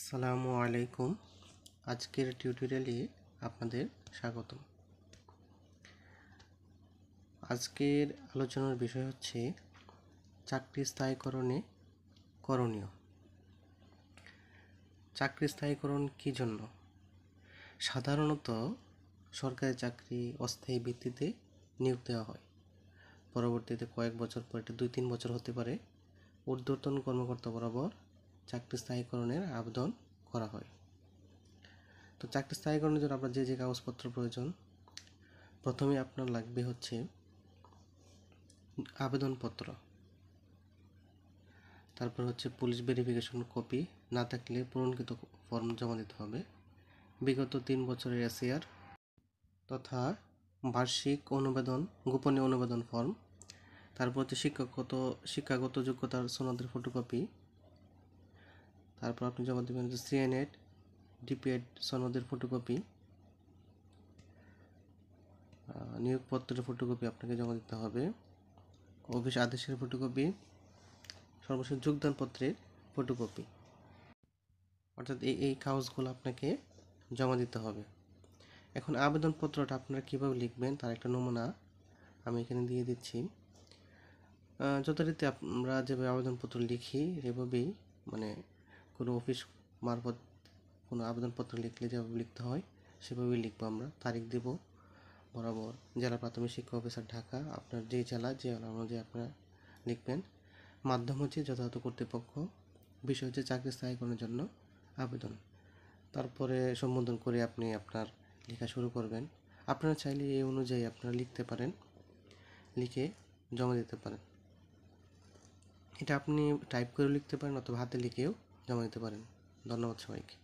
আসসালামু আলাইকুম। আজকের টিউটোরিয়ালে আপনাদের স্বাগতম। আজকের আলোচনার বিষয় হচ্ছে চাকরি স্থায়ীকরণে করণীয়। চাকরি স্থায়ীকরণ কী জন্য? সাধারণত সরকারি চাকরি অস্থায়ী ভিত্তিতে নিয়োগ দেওয়া হয়। পরবর্তীতে কয়েক বছর পর এটা 2-3 বছর হতে পারে ঊর্ধ্বতন কর্মকর্তা বরাবর চাকরি স্থায়ীকরণের আবেদন করা হয়। তো চাকরি স্থায়ীকরণের জন্য আপনার যে কাগজপত্র প্রয়োজন, প্রথমে আপনার লাগবে হচ্ছে আবেদনপত্র, তারপর হচ্ছে পুলিশ ভেরিফিকেশন কপি, না থাকলে পূরণকৃত ফর্ম জমা দিতে হবে, বিগত 3 বছরের এসএআর তথা বার্ষিক অনুবেদন, গোপনীয় অনুবেদন ফর্ম, তারপর হচ্ছে শিক্ষাগত যোগ্যতার সনদের ফটোকপি, তারপর আপনি জমা দেবেন হচ্ছে সিএনএড, ডিপিএড সনদের ফটোকপি, নিয়োগপত্রের ফটোকপি আপনাকে জমা দিতে হবে, অফিস আদেশের ফটোকপি, সর্বশেষ যোগদানপত্রের ফটোকপি। অর্থাৎ এই কাগজগুলো আপনাকে জমা দিতে হবে। এখন আবেদনপত্রটা আপনারা কীভাবে লিখবেন তার একটা নমুনা আমি এখানে দিয়ে দিচ্ছি। যথারীতি আমরা যেভাবে আবেদনপত্র লিখি সেভাবেই, মানে কোনো অফিস মারফত কোনো আবেদনপত্র লিখলে যেভাবে লিখতে হয় সেভাবেই লিখবো আমরা। তারিখ দেব বরাবর জেলা প্রাথমিক শিক্ষা অফিসার ঢাকা, আপনার যে জেলা অনুযায়ী আপনারা লিখবেন। মাধ্যম হচ্ছে যথাযথ কর্তৃপক্ষ, বিষয় হচ্ছে চাকরি স্থায়ীকরণের জন্য আবেদন। তারপরে সম্বোধন করে আপনি আপনার লেখা শুরু করবেন। আপনারা চাইলে এই অনুযায়ী আপনারা লিখতে পারেন, লিখে জমা দিতে পারেন। এটা আপনি টাইপ করে লিখতে পারেন অথবা হাতে লিখেও জমা দিতে পারেন। ধন্যবাদ সবাইকে।